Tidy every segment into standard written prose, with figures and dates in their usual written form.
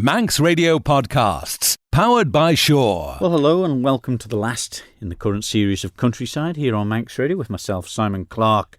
Manx Radio Podcasts, powered by Shaw. Well, hello and welcome to the last in the current series of Countryside here on Manx Radio with myself, Simon Clark.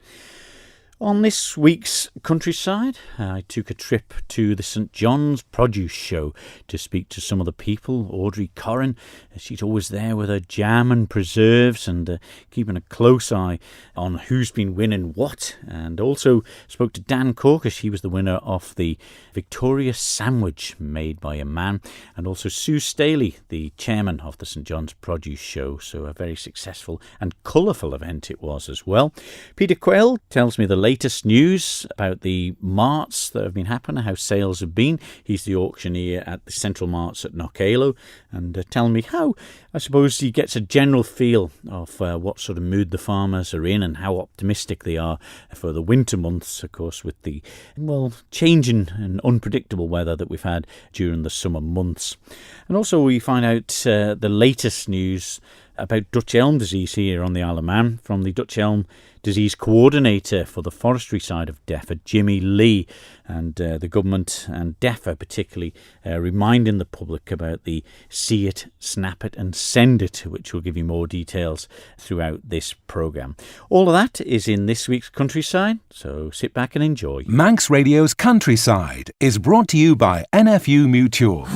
On this week's Countryside, I took a trip to the St John's Produce Show to speak to some of the people. Audrey Corrin, she's always there with her jam and preserves and keeping a close eye on who's been winning what. And also spoke to Dan Corcus, he was the winner of the Victoria Sandwich made by a man. And also Sue Staley, the chairman of the St John's Produce Show. So a very successful and colourful event it was as well. Peter Quayle tells me the latest news about the marts that have been happening, how sales have been. He's the auctioneer at the Central Marts at Knockaloe, and telling me how, I suppose, he gets a general feel of what sort of mood the farmers are in and how optimistic they are for the winter months, of course, with the, changing and unpredictable weather that we've had during the summer months. And also we find out the latest news about Dutch elm disease here on the Isle of Man from the Dutch elm disease coordinator for the forestry side of DEFA, Jimmy Lee, and the government and DEFA particularly reminding the public about the See It, Snap It and Send It, which will give you more details throughout this programme. All of that is in this week's Countryside, so sit back and enjoy. Manx Radio's Countryside is brought to you by NFU Mutual.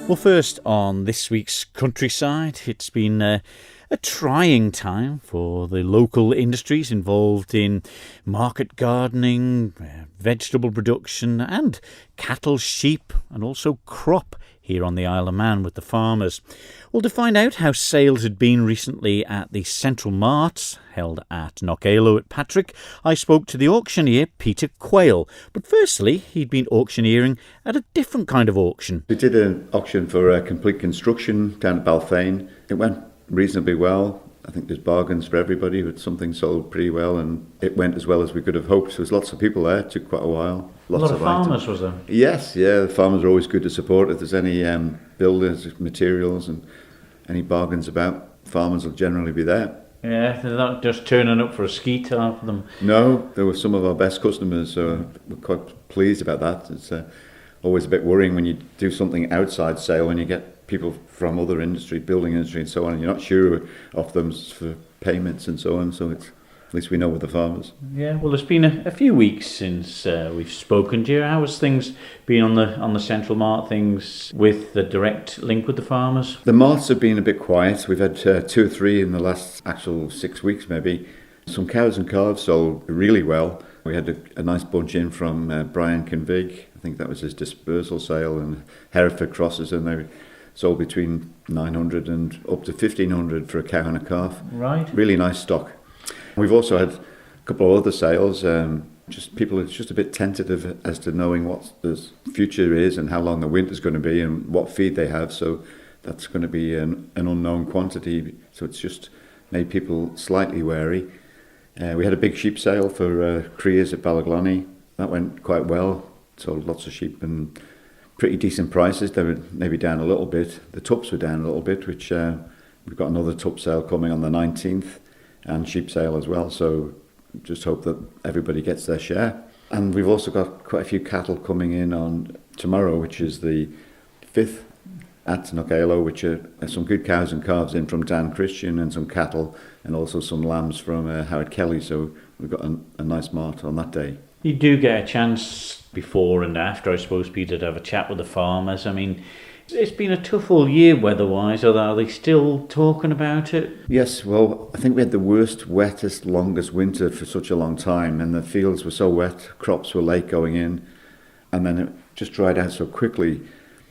Well, first on this week's Countryside, it's been a trying time for the local industries involved in market gardening, vegetable production and cattle, sheep and also crop here on the Isle of Man with the farmers. Well, to find out how sales had been recently at the Central Marts held at Knockaloe at Patrick, I spoke to the auctioneer Peter Quayle. But firstly, he'd been auctioneering at a different kind of auction. We did an auction for complete construction down at Balfane. It went reasonably well. I think there's bargains for everybody, but something sold pretty well, and it went as well as we could have hoped. There was lots of people there. It took quite a while. Lots a lot of farmers, items. Was there? Yes, yeah. The farmers are always good to support. If there's any builders, materials, and any bargains about, farmers will generally be there. Yeah, they're not just turning up for a skeet after them. No, they were some of our best customers, so we're quite pleased about that. It's always a bit worrying when you do something outside sale and you get people from other industry, building industry and so on, and you're not sure of them for payments and so on, so it's, at least we know with the farmers. Yeah, well, it's been a few weeks since we've spoken to you. How has things been on the Central Mart, things with the direct link with the farmers? The marts have been a bit quiet. We've had 2 or 3 in the last actual 6 weeks maybe. Some cows and calves sold really well. We had a nice bunch in from Brian Convig. I think that was his dispersal sale, and Hereford crosses, and they sold between 900 and up to 1,500 for a cow and a calf. Right. Really nice stock. We've also had a couple of other sales. Just people are just a bit tentative as to knowing what the future is and how long the winter's going to be and what feed they have. So that's going to be an unknown quantity. So it's just made people slightly wary. We had a big sheep sale for Creers at Balaglani. That went quite well. Sold lots of sheep and pretty decent prices. They were maybe down a little bit. The tups were down a little bit, which we've got another tup sale coming on the 19th and sheep sale as well. So just hope that everybody gets their share. And we've also got quite a few cattle coming in on tomorrow, which is the 5th at Knockaloe, which are some good cows and calves in from Dan Christian and some cattle and also some lambs from Howard Kelly. So we've got a nice mart on that day. You do get a chance before and after, I suppose, Peter, to have a chat with the farmers. I mean, it's been a tough all year weather-wise. Are they still talking about it? Yes, well, I think we had the worst, wettest, longest winter for such a long time, and the fields were so wet, crops were late going in, and then it just dried out so quickly.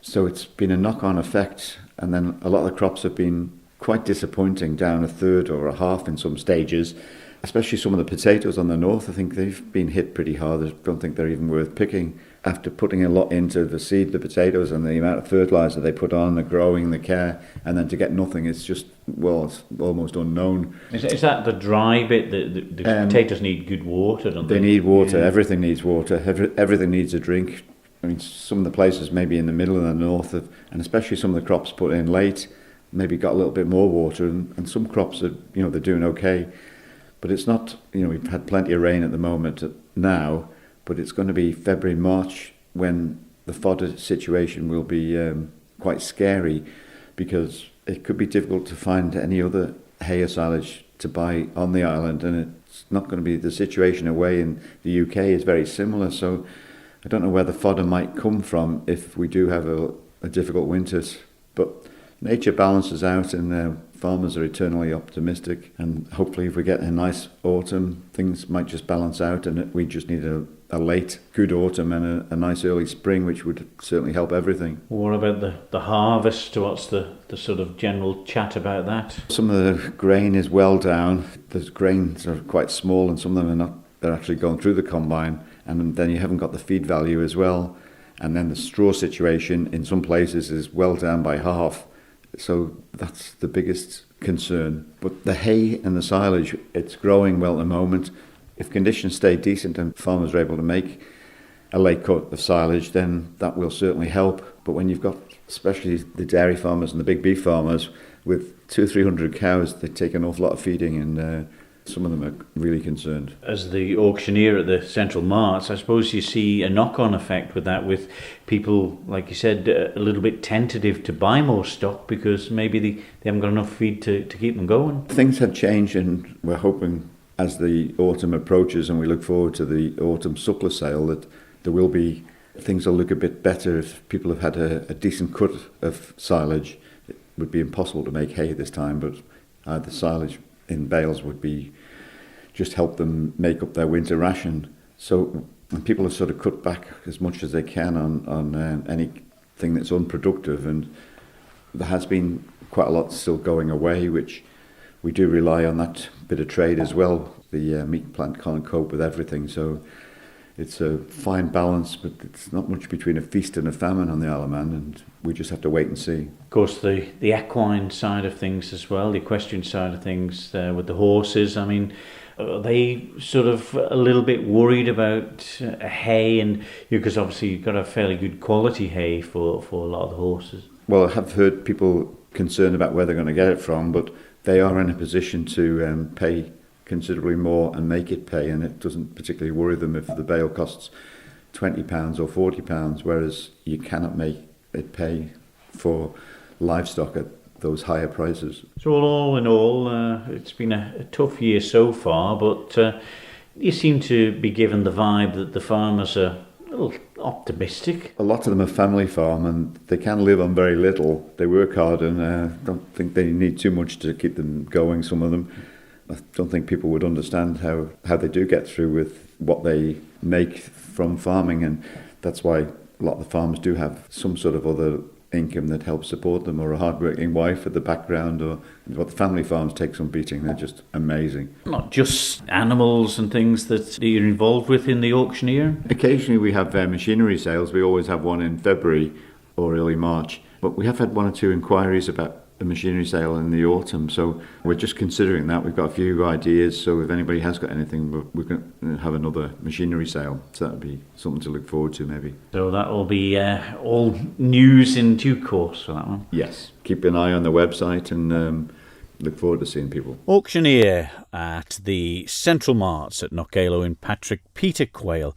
So it's been a knock-on effect, and then a lot of the crops have been quite disappointing, down a third or a half in some stages. Especially some of the potatoes on the north, I think they've been hit pretty hard. I don't think they're even worth picking. After putting a lot into the seed, the potatoes, and the amount of fertiliser they put on, the growing, the care, and then to get nothing, it's just, it's almost unknown. Is that the dry bit? The potatoes need good water, don't they? They need water. Yeah. Everything needs water. Everything needs a drink. I mean, some of the places maybe in the middle and the north, and especially some of the crops put in late, maybe got a little bit more water, and some crops are, they're doing okay. But it's not, we've had plenty of rain at the moment now, but it's going to be February, March when the fodder situation will be quite scary, because it could be difficult to find any other hay or silage to buy on the island, and it's not going to be the situation away in the UK is very similar. So I don't know where the fodder might come from if we do have a difficult winter, but nature balances out, and farmers are eternally optimistic, and hopefully if we get a nice autumn, things might just balance out, and we just need a late good autumn and a nice early spring, which would certainly help everything. What about the harvest? What's the sort of general chat about that? Some of the grain is well down. The grains are quite small, and some of them are not. They're actually going through the combine, and then you haven't got the feed value as well. And then the straw situation in some places is well down by half. So that's the biggest concern. But the hay and the silage, it's growing well at the moment. If conditions stay decent and farmers are able to make a late cut of silage, then that will certainly help. But when you've got, especially the dairy farmers and the big beef farmers, with 200-300 cows, they take an awful lot of feeding, and some of them are really concerned. As the auctioneer at the Central Marts, I suppose you see a knock-on effect with that, with people, like you said, a little bit tentative to buy more stock because maybe they haven't got enough feed to keep them going. Things have changed, and we're hoping as the autumn approaches and we look forward to the autumn suckler sale that there will be, things will look a bit better if people have had a decent cut of silage. It would be impossible to make hay this time, but the silage in bales would be just help them make up their winter ration. So people have sort of cut back as much as they can on anything that's unproductive, and there has been quite a lot still going away, which we do rely on that bit of trade as well. The meat plant can't cope with everything, so it's a fine balance, but it's not much between a feast and a famine on the Isle of Man, and we just have to wait and see. Of course, the equine side of things as well, the equestrian side of things with the horses. I mean, are they sort of a little bit worried about hay? And because obviously you've got a fairly good quality hay for a lot of the horses. Well, I have heard people concerned about where they're going to get it from, but they are in a position to pay considerably more and make it pay, and it doesn't particularly worry them if the bale costs £20 or £40, whereas you cannot make it pay for livestock at those higher prices. So all in all, it's been a tough year so far, but you seem to be given the vibe that the farmers are a little optimistic. A lot of them are family farm, and they can live on very little. They work hard, and don't think they need too much to keep them going, some of them. I don't think people would understand how they do get through with what they make from farming, and that's why a lot of the farmers do have some sort of other income that helps support them, or a hard-working wife at the background, or what the family farms take some beating. They're just amazing. Not just animals and things that you're involved with in the auctioneer? Occasionally we have machinery sales. We always have one in February or early March, but we have had one or two inquiries about a machinery sale in the autumn, so we're just considering that. We've got a few ideas, so if anybody has got anything, we're going to have another machinery sale, so that would be something to look forward to maybe. So that will be all news in due course for that one? Yes, keep an eye on the website and look forward to seeing people. Auctioneer at the Central Marts at Knockaloe in Patrick, Peter Quayle,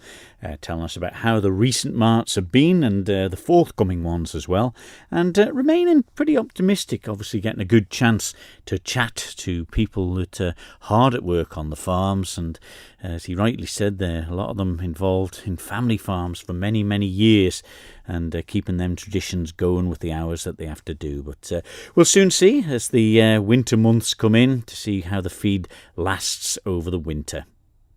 telling us about how the recent marts have been and the forthcoming ones as well, and remaining pretty optimistic, obviously getting a good chance to chat to people that are hard at work on the farms, and as he rightly said there, a lot of them involved in family farms for many, many years, and keeping them traditions going with the hours that they have to do. But we'll soon see as the winter months come in to see how the feed lasts over the winter.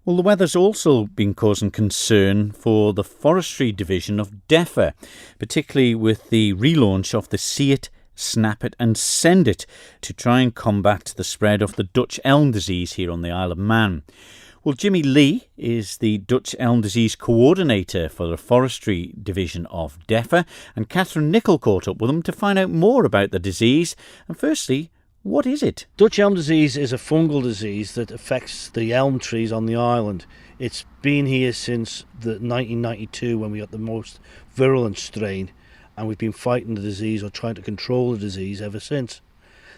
Well, the weather's also been causing concern for the forestry division of DEFA, particularly with the relaunch of the See It, Snap It and Send It to try and combat the spread of the Dutch elm disease here on the Isle of Man. Well, Jimmy Lee is the Dutch elm disease coordinator for the forestry division of DEFA, and Catherine Nichol caught up with him to find out more about the disease. And firstly, what is it? Dutch elm disease is a fungal disease that affects the elm trees on the island. It's been here since 1992 when we got the most virulent strain, and we've been fighting the disease or trying to control the disease ever since.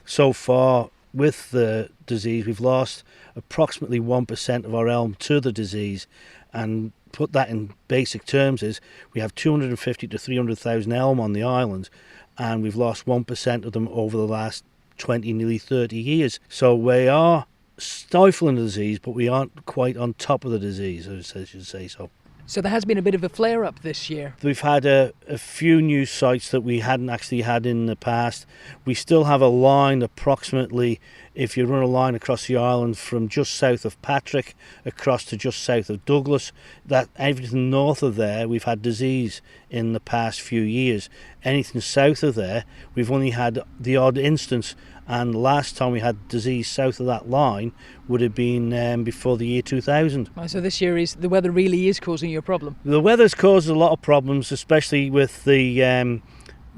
So far, with the disease, we've lost approximately 1% of our elm to the disease, And put that in basic terms is we have 250 to 300,000 elm on the island, and we've lost 1% of them over the last 20, nearly 30 years. So we are stifling the disease, but we aren't quite on top of the disease, I should say so. So there has been a bit of a flare-up this year. We've had a few new sites that we hadn't actually had in the past. We still have a line approximately, if you run a line across the island from just south of Patrick across to just south of Douglas, that everything north of there we've had disease in the past few years. Anything south of there we've only had the odd instance, and the last time we had disease south of that line would have been before the year 2000. So this year the weather really is causing you a problem. The weather's caused a lot of problems, especially with the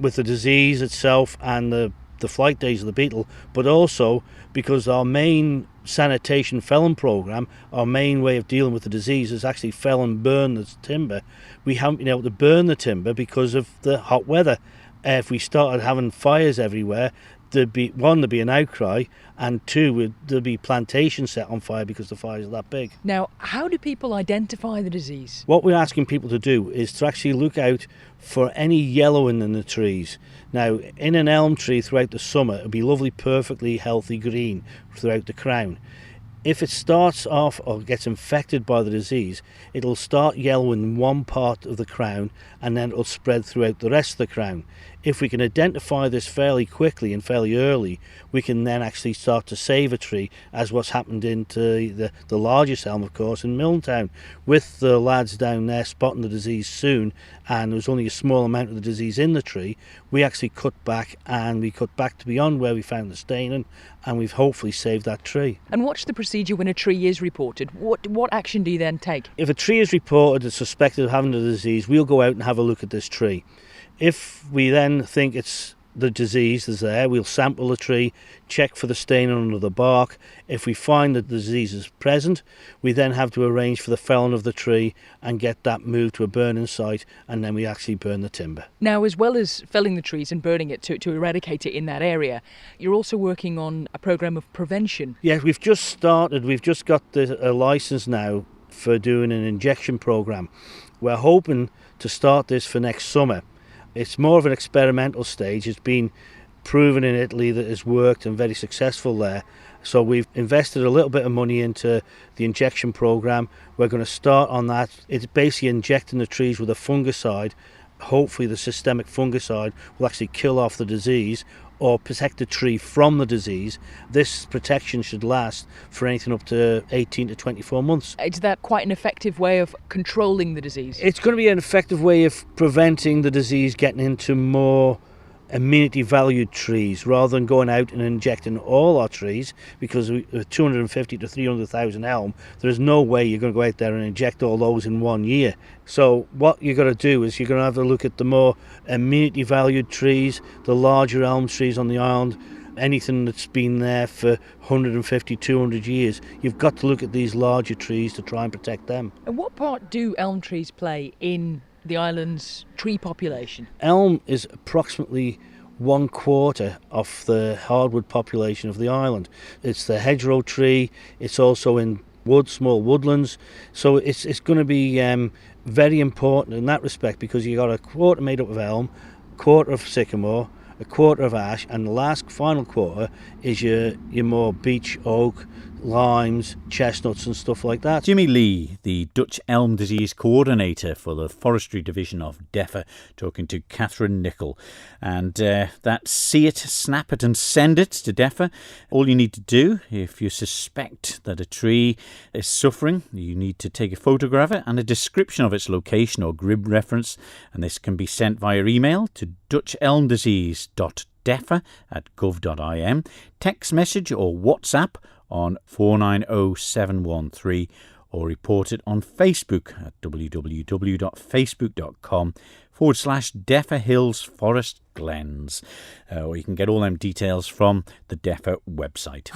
disease itself and the flight days of the beetle, but also because our main sanitation felon program, our main way of dealing with the disease is actually fell and burn the timber. We haven't been able to burn the timber because of the hot weather. If we started having fires everywhere, there'd be an outcry, and two, there'd be plantations set on fire because the fires are that big. Now, how do people identify the disease? What we're asking people to do is to actually look out for any yellowing in the trees. Now, in an elm tree throughout the summer, it'll be lovely, perfectly healthy green throughout the crown. If it starts off or gets infected by the disease, it'll start yellowing in one part of the crown, and then it'll spread throughout the rest of the crown. If we can identify this fairly quickly and fairly early, we can then actually start to save a tree, as what's happened into the largest elm, of course, in Milntown, with the lads down there spotting the disease soon, and there was only a small amount of the disease in the tree. We actually cut back, and we cut back to beyond where we found the staining, and we've hopefully saved that tree. And what's the procedure when a tree is reported? What action do you then take? If a tree is reported as suspected of having the disease, we'll go out and have a look at this tree. If we then think it's the disease is there, we'll sample the tree, check for the staining under the bark. If we find that the disease is present, we then have to arrange for the felling of the tree and get that moved to a burning site, and then we actually burn the timber. Now, as well as felling the trees and burning it to eradicate it in that area, you're also working on a programme of prevention. Yeah, we've just started. We've just got a licence now for doing an injection programme. We're hoping to start this for next summer. It's more of an experimental stage. It's been proven in Italy that it's worked and very successful there. So we've invested a little bit of money into the injection program. We're going to start on that. It's basically injecting the trees with a fungicide. Hopefully the systemic fungicide will actually kill off the disease or protect the tree from the disease. This protection should last for anything up to 18 to 24 months. Is that quite an effective way of controlling the disease? It's going to be an effective way of preventing the disease getting into more amenity valued trees, rather than going out and injecting all our trees, because with 250 to 300,000 elm, there's no way you're going to go out there and inject all those in 1 year. So what you're going to do is you're going to have a look at the more amenity valued trees, the larger elm trees on the island, anything that's been there for 150, 200 years. You've got to look at these larger trees to try and protect them. And what part do elm trees play in the island's tree population? Elm is approximately 1/4 of the hardwood population of the island. It's the hedgerow tree. It's also in small woodlands. So it's going to be very important in that respect, because you've got a quarter made up of elm, a quarter of sycamore, a quarter of ash, and the last final quarter is your more beech, oak, limes, chestnuts and stuff like that. Jimmy Lee, the Dutch Elm Disease Coordinator for the Forestry Division of DEFRA, talking to Catherine Nichol. And that's see it, snap it and send it to DEFRA. All you need to do, if you suspect that a tree is suffering, you need to take a photograph of it and a description of its location or GRIB reference, and this can be sent via email to dutchelmdisease.defra@gov.im, text message or WhatsApp on 490713, or report it on Facebook at www.facebook.com/DEFRA Hills Forest Glens. Or you can get all them details from the DEFRA website.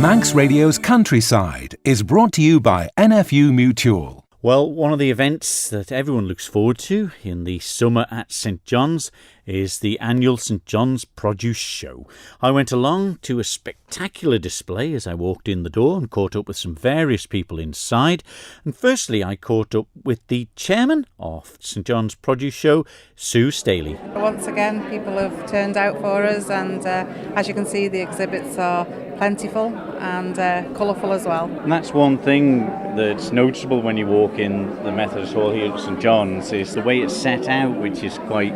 Manx Radio's Countryside is brought to you by NFU Mutual. Well, one of the events that everyone looks forward to in the summer at St John's is the annual St John's Produce Show. I went along to a spectacular display as I walked in the door and caught up with some various people inside. And firstly, I caught up with the chairman of St John's Produce Show, Sue Staley. Once again, people have turned out for us, and as you can see, the exhibits are plentiful and colourful as well. And that's one thing that's noticeable when you walk in the Methodist Hall here at St John's, is the way it's set out, which is quite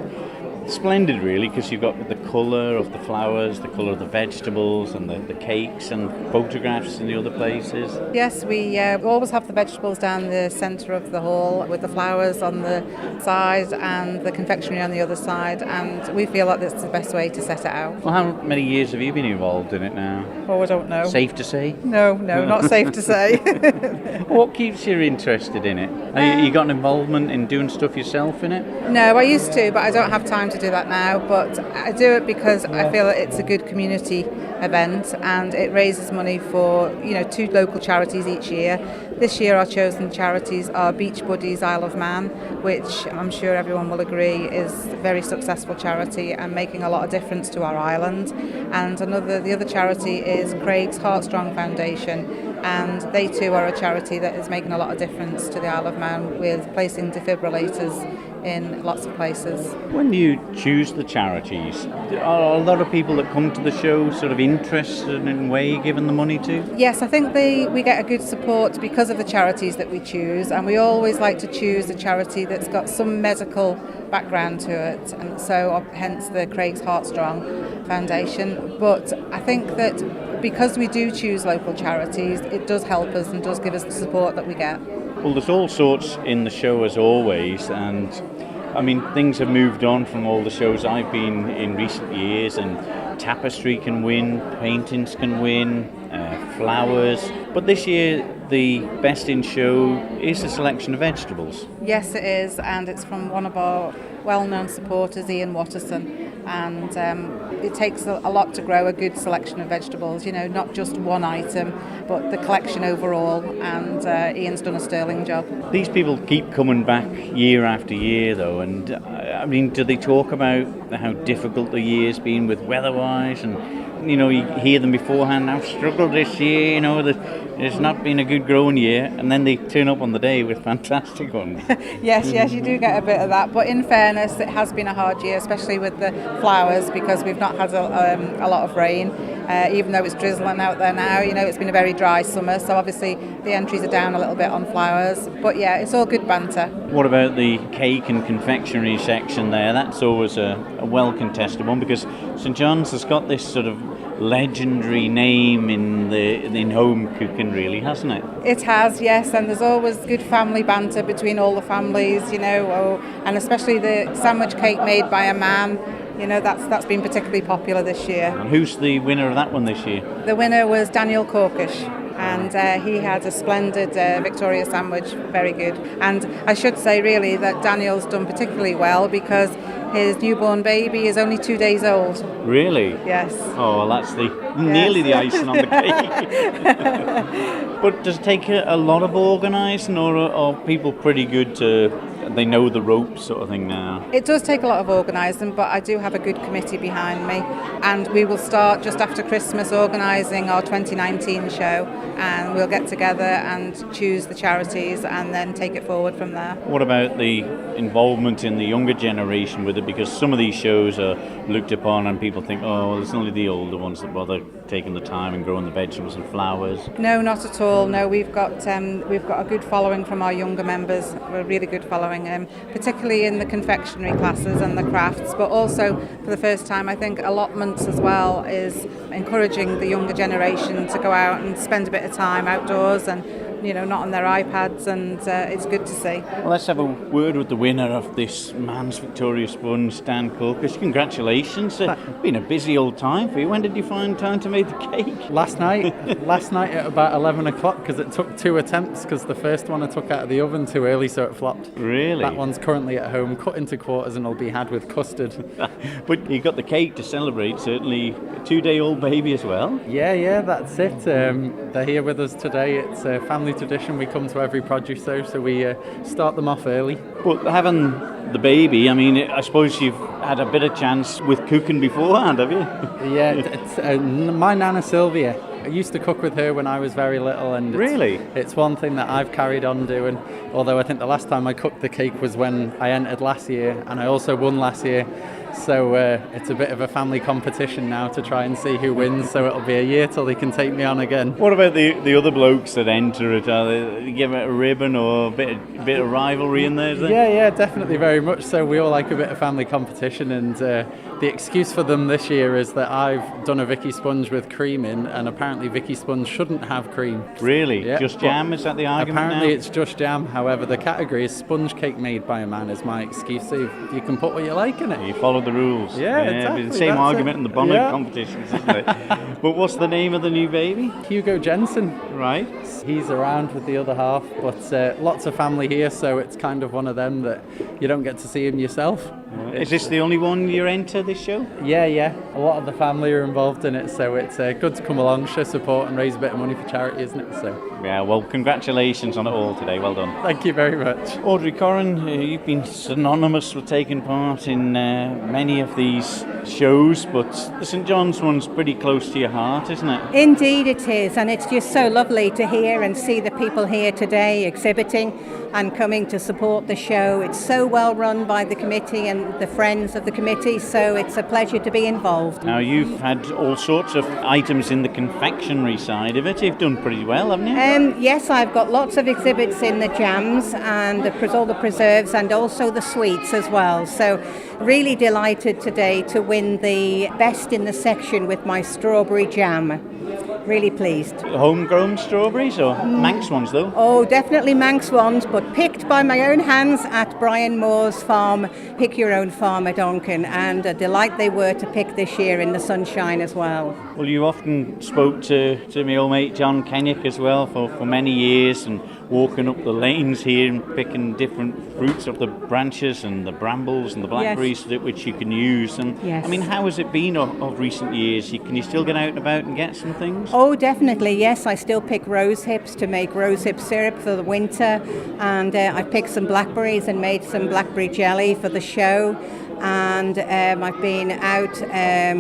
splendid really, because you've got the colour of the flowers, the colour of the vegetables and the cakes and photographs in the other places. Yes, we always have the vegetables down the centre of the hall with the flowers on the side and the confectionery on the other side, and we feel like that's the best way to set it out. Well, how many years have you been involved in it now? Oh, I don't know. Safe to say? No, not safe to say. What keeps you interested in it? Have you got an involvement in doing stuff yourself in it? No, I used to, but I don't have time to do that now. But I do it because I feel that it's a good community event, and it raises money for 2 local charities each year. This year our chosen charities are Beach Buddies Isle of Man, which I'm sure everyone will agree is a very successful charity and making a lot of difference to our island. And the other charity is Craig's Heartstrong Foundation, and they too are a charity that is making a lot of difference to the Isle of Man with placing defibrillators in lots of places. When you choose the charities, are a lot of people that come to the show sort of interested in where you're giving the money to? Yes, I think we get a good support because of the charities that we choose, and we always like to choose a charity that's got some medical background to it, and so hence the Craig's Heartstrong Foundation. But I think that because we do choose local charities, it does help us and does give us the support that we get. Well, there's all sorts in the show as always, and I mean, things have moved on from all the shows I've been in recent years, and tapestry can win, paintings can win, flowers. But this year, the best in show is a selection of vegetables. Yes, it is, and it's from one of our well-known supporters, Ian Watterson. And it takes a lot to grow a good selection of vegetables, not just one item, but the collection overall, and Ian's done a sterling job. These people keep coming back year after year though, and I mean, do they talk about how difficult the year's been with weather-wise, and you hear them beforehand, I've struggled this year, it's not been a good growing year, and then they turn up on the day with fantastic ones. Yes, you do get a bit of that, but in fairness, it has been a hard year, especially with the flowers, because we've not had a lot of rain. Even though it's drizzling out there now, it's been a very dry summer, so obviously the entries are down a little bit on flowers. But yeah, it's all good banter. What about the cake and confectionery section there? That's always a well-contested one, because St John's has got this sort of legendary name in home cooking, really, hasn't it? It has, yes, and there's always good family banter between all the families, and especially the sandwich cake made by a man. That's been particularly popular this year. And who's the winner of that one this year? The winner was Daniel Corkish, and he had a splendid Victoria sandwich, very good. And I should say really that Daniel's done particularly well because his newborn baby is only 2 days old. Really? Yes. Oh, well, that's nearly the icing on the cake. But does it take a lot of organising, or are people pretty good they know the ropes sort of thing now? It does take a lot of organising, but I do have a good committee behind me, and we will start just after Christmas organising our 2019 show, and we'll get together and choose the charities and then take it forward from there. What about the involvement in the younger generation with it? Because some of these shows are looked upon and people think, oh, well, it's only the older ones that bother taking the time and growing the vegetables and flowers. No, not at all. No, we've got a good following from our younger members, a really good following, particularly in the confectionery classes and the crafts, but also for the first time I think allotments as well is encouraging the younger generation to go out and spend a bit of time outdoors and not on their iPads, and it's good to see. Well, let's have a word with the winner of this Man's Victoria Sponge, Dan Corkish. Congratulations. It's been a busy old time for you. When did you find time to make the cake? Last night at about 11 o'clock, because it took 2 attempts, because the first one I took out of the oven too early, so it flopped. Really? That one's currently at home, cut into quarters, and will be had with custard. But you got the cake to celebrate, certainly. A 2-day-old baby as well? Yeah, that's it. They're here with us today. It's a family family tradition. We come to every produce show, so we start them off early. Well, having the baby, I mean, I suppose you've had a bit of chance with cooking beforehand, have you? Yeah, it's, my Nana Sylvia. I used to cook with her when I was very little, and Really? It's one thing that I've carried on doing. Although I think the last time I cooked the cake was when I entered last year, and I also won last year. So it's a bit of a family competition now to try and see who wins. So it'll be a year till they can take me on again. What about the other blokes that enter it? Are they give it a ribbon or a bit of rivalry in there? Is there? Yeah, definitely, very much so. We all like a bit of family competition, and the excuse for them this year is that I've done a Vicky sponge with cream in, and apparently Vicky sponge shouldn't have cream. Really? Yeah, Just jam? Is that the argument Apparently now? it's just jam. However, the category is sponge cake made by a man is my excuse. So you can put what you like in it. You follow the rules. Yeah, exactly, The same that's argument it. in the bonnet Yeah. competitions, isn't it? But what's the name of the new baby? Hugo Jensen. Right. He's around with the other half, but lots of family here, so it's kind of one of them that you don't get to see him yourself. Is this the only one you enter this show? Yeah. A lot of the family are involved in it, so it's good to come along, show support, and raise a bit of money for charity, isn't it? So Yeah, well, congratulations on it all today. Well done. thank you very much. Audrey Corrin, you've been synonymous with taking part in many of these shows, but the St John's one's pretty close to your heart, isn't it? Indeed it is, and it's just so lovely to hear and see the people here today exhibiting and coming to support the show. It's so well run by the committee and the friends of the committee, so it's a pleasure to be involved. Now, you've had all sorts of items in the confectionery side of it. You've done pretty well, haven't you? Yes, I've got lots of exhibits in the jams and all the preserves and also the sweets as well. So really delighted today to win the best in the section with my strawberry jam. Really pleased. Homegrown strawberries or Manx ones, though? Oh, definitely Manx ones, but picked by my own hands at Brian Moore's farm, Pick Your Own Farm at Onken, and a delight they were to pick this year in the sunshine as well. Well, you often spoke to my old mate John Kenyock as well for many years, and walking up the lanes here and picking different fruits of the branches and the brambles and the blackberries which you can use. And Yes. I mean, how has it been of recent years? Can you still get out and about and get some things? Oh, definitely, yes. I still pick rose hips to make rose hip syrup for the winter, and I picked some blackberries and made some blackberry jelly for the show. And I've been out,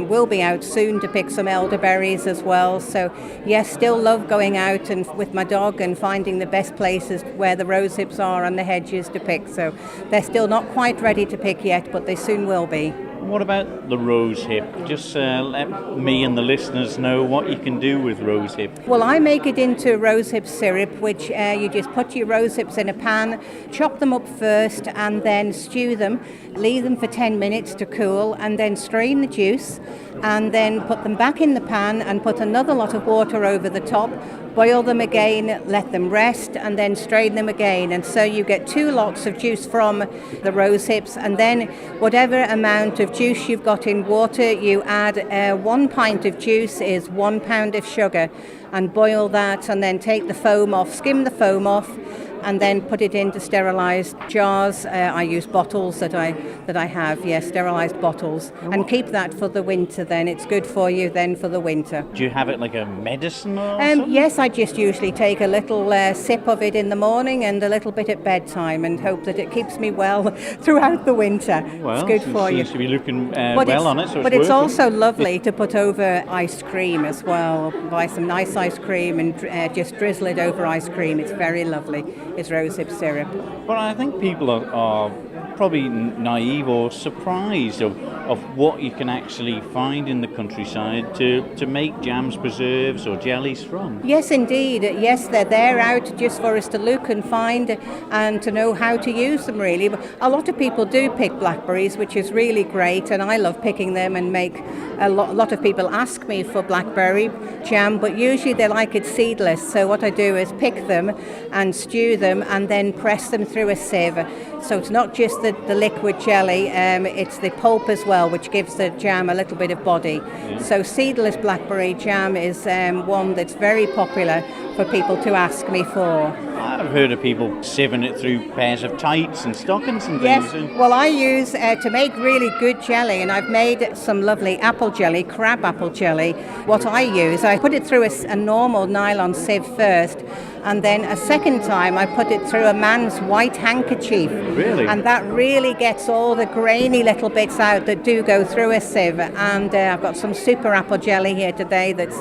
will be out soon to pick some elderberries as well. So yes, still love going out and with my dog and finding the best places where the rose hips are on the hedges to pick. So they're still not quite ready to pick yet, but they soon will be. What about the rose hip? Just let me and the listeners know what you can do with rose hip. Well, I make it into rose hip syrup, which you just put your rose hips in a pan, chop them up first, and then stew them. Leave them for 10 minutes to cool, and then strain the juice, and then put them back in the pan and put another lot of water over the top. Boil them again, let them rest, and then strain them again. And so you get 2 lots of juice from the rose hips, and then whatever amount of juice you've got in water, you add 1 pint of juice is 1 pound of sugar, and boil that, and then take the foam off, skim the foam off, and then put it into sterilised jars. I use bottles that I have, sterilised bottles, and keep that for the winter then. It's good for you then for the winter. Do you have it like a medicine or something? Yes, I just usually take a little sip of it in the morning and a little bit at bedtime, and hope that it keeps me well throughout the winter. Well, it's good for you. Seems to be looking But well on it, so but it's working. also lovely to put over ice cream as well. Buy some nice ice cream and just drizzle it over ice cream. It's very lovely. It's rosehip syrup. Well, I think people are probably naive or surprised of what you can actually find in the countryside to make jams, preserves or jellies from. Yes, indeed. Yes, they're there out just for us to look and find and to know how to use them, really. But a lot of people do pick blackberries, which is really great, and I love picking them and make a lot of people ask me for blackberry jam, but usually they like it seedless. So what I do is pick them and stew them and then press them through a sieve. So it's not just the liquid jelly, it's the pulp as well, which gives the jam a little bit of body. So seedless blackberry jam is one that's very popular for people to ask me for. I've heard of people sieving it through pairs of tights and stockings and Yes, things. well, I use to make really good jelly, and I've made some lovely apple jelly, crab apple jelly. What I use, I put it through a normal nylon sieve first, and then a second time I put it through a man's white handkerchief. Really? And that really gets all the grainy little bits out that do go through a sieve. And I've got some super apple jelly here today that's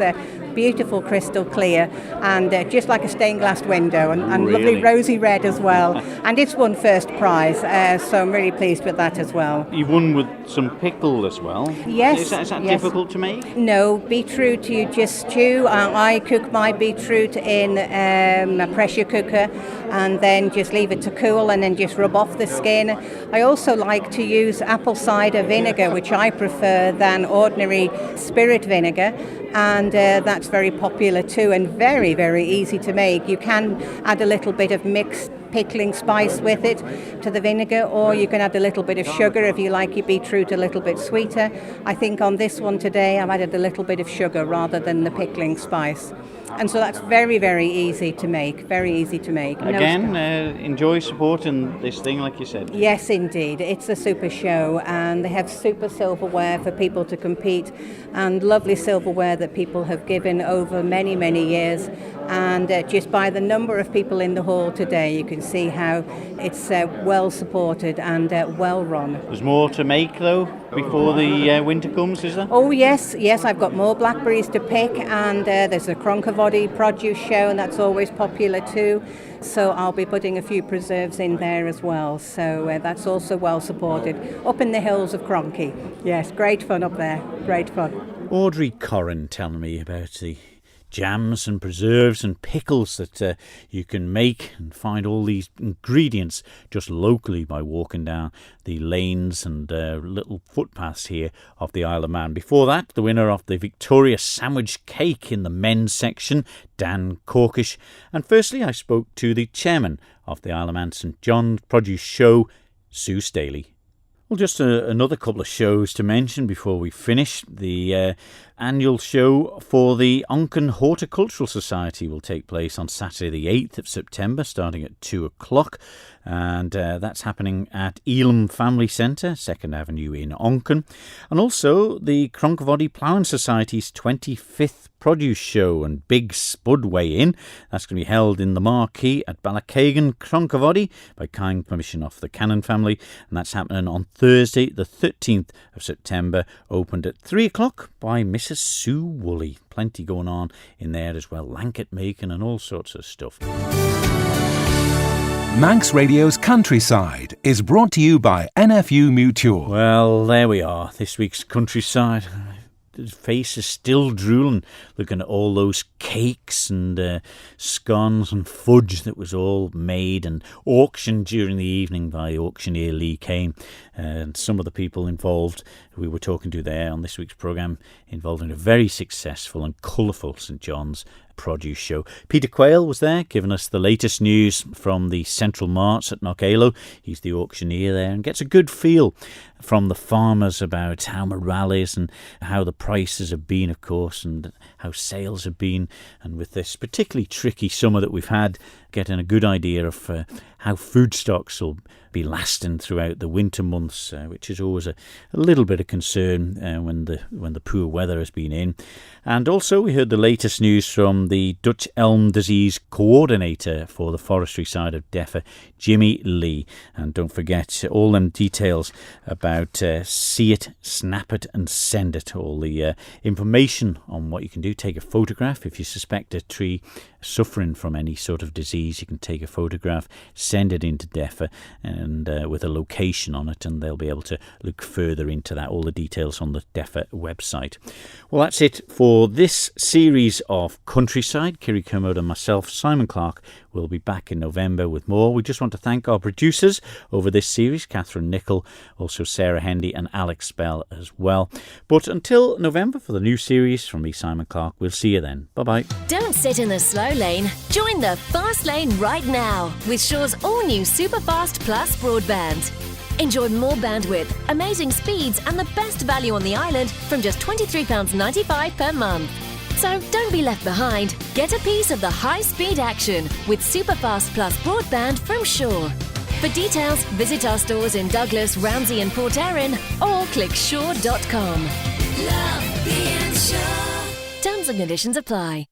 beautiful crystal clear and just like a stained glass window and Really? lovely rosy red as well. And it's won first prize, so I'm really pleased with that as well. You won with some pickle as well. Yes. Is that yes. difficult to make? No, beetroot you just stew. I cook my beetroot in a pressure cooker and then just leave it to cool and then just rub off the skin. I also like to use apple cider vinegar, which I prefer than ordinary spirit vinegar, and that's very popular too and very, very easy to make. You can add a little bit of mixed pickling spice with it to the vinegar, or you can add a little bit of sugar if you like your beetroot a little bit sweeter. I think on this one today I've added a little bit of sugar rather than the pickling spice. And so that's very, very easy to make, very easy to make. Again, enjoy supporting this thing, like you said. Yes, indeed. It's a super show, and they have super silverware for people to compete, and lovely silverware that people have given over many, many years. And just by the number of people in the hall today, you can see how it's well supported and well run. There's more to make, though, before the winter comes, is there? Oh, yes, I've got more blackberries to pick, and there's a Cronkavody produce show, and that's always popular too. So I'll be putting a few preserves in there as well. So that's also well supported. Up in the hills of Cronky. Yes, great fun up there, great fun. Audrey Corrin telling me about the jams and preserves and pickles that you can make and find all these ingredients just locally by walking down the lanes and little footpaths here of the Isle of Man. Before that, the winner of the Victoria Sandwich Cake in the men's section, Dan Corkish. And firstly, I spoke to the chairman of the Isle of Man St John's Produce Show, Sue Staley. Well, just another couple of shows to mention before we finish. The annual show for the Onken Horticultural Society will take place on Saturday the 8th of September, starting at 2 o'clock. And that's happening at Elam Family Centre, 2nd Avenue in Onken. And also the Cronkavody Ploughing Society's 25th Produce Show and Big Spud Weigh-In. That's going to be held in the Marquee at Ballackagan, Cronkavody, by kind permission of the Cannon family. And that's happening on Thursday, the 13th of September, opened at 3 o'clock by Mrs. Sue Woolley. Plenty going on in there as well, blanket making and all sorts of stuff. Manx Radio's Countryside is brought to you by NFU Mutual. Well, there we are, this week's Countryside. His face is still drooling, looking at all those cakes and scones and fudge that was all made and auctioned during the evening by auctioneer Lee Kane. And some of the people involved who we were talking to there on this week's programme involved in a very successful and colourful St John's produce show. Peter Quayle was there giving us the latest news from the Central Marts at Knockaloe. He's the auctioneer there and gets a good feel from the farmers about how morale is and how the prices have been, of course, and how sales have been. And with this particularly tricky summer that we've had, getting a good idea of how food stocks will be lasting throughout the winter months, which is always a little bit of concern when the poor weather has been in. And also we heard the latest news from the Dutch Elm Disease Coordinator for the forestry side of DEFA, Jimmy Lee. And don't forget all them details about See It, Snap It and Send It. All the information on what you can do. Take a photograph if you suspect a tree suffering from any sort of disease. You can take a photograph, send it into DEFA and with a location on it, and they'll be able to look further into that. All the details on the DEFA website. Well, that's it for this series of Countryside. Kiri Kermode and myself, Simon Clark, will be back in November with more. We just want to thank our producers over this series, Catherine Nichol, also Sarah Hendy and Alex Bell as well. But until November for the new series from me, Simon Clark, we'll see you then. Bye-bye. Don't sit in the slow lane. Join the fast lane right now with Shaw's all-new Superfast Plus broadband. Enjoy more bandwidth, amazing speeds and the best value on the island from just £23.95 per month. So don't be left behind. Get a piece of the high-speed action with Superfast Plus broadband from Shaw. For details, visit our stores in Douglas, Ramsey and Port Erin or click shaw.com. Love being Shaw. Terms and conditions apply.